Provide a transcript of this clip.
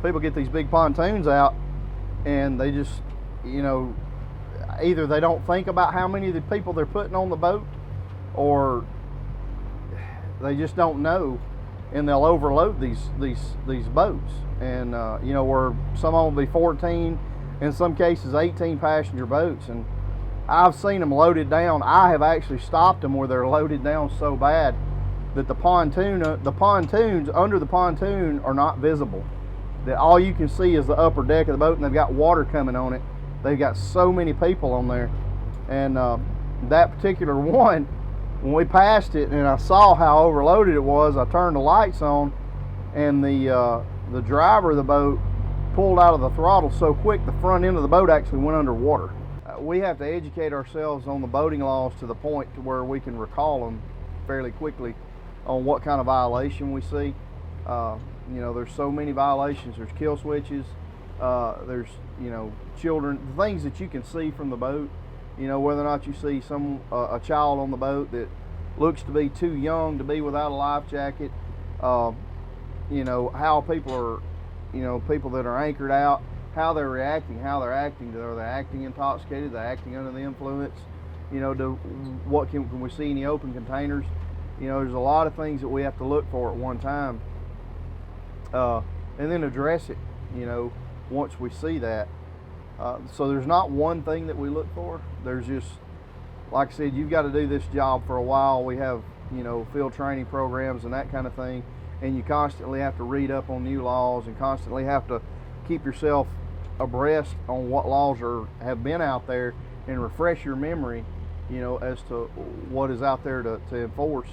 people get these big pontoons out and they just, you know, either they don't think about how many of the people they're putting on the boat, or they just don't know, and they'll overload these boats. And you know, where some of them will be 14, in some cases 18 passenger boats, and I've seen them loaded down. I have actually stopped them where they're loaded down so bad that the pontoons under the pontoon are not visible. That all you can see is the upper deck of the boat, and they've got water coming on it. They've got so many people on there. And that particular one, when we passed it and I saw how overloaded it was, I turned the lights on, and the driver of the boat pulled out of the throttle so quick the front end of the boat actually went underwater. We have to educate ourselves on the boating laws to the point to where we can recall them fairly quickly on what kind of violation we see. You know, there's so many violations. There's kill switches, there's, you know, children, things that you can see from the boat. You know, whether or not you see a child on the boat that looks to be too young to be without a life jacket. You know, how people are, you know, people that are anchored out, how they're reacting, how they're acting. Are they acting intoxicated? Are they acting under the influence? You know, can we see any open containers? You know, there's a lot of things that we have to look for at one time, and then address it, you know, once we see that. So there's not one thing that we look for. There's just, like I said, you've got to do this job for a while. We have, you know, field training programs and that kind of thing, and you constantly have to read up on new laws and constantly have to keep yourself abreast on what laws have been out there and refresh your memory, you know, as to what is out there to enforce.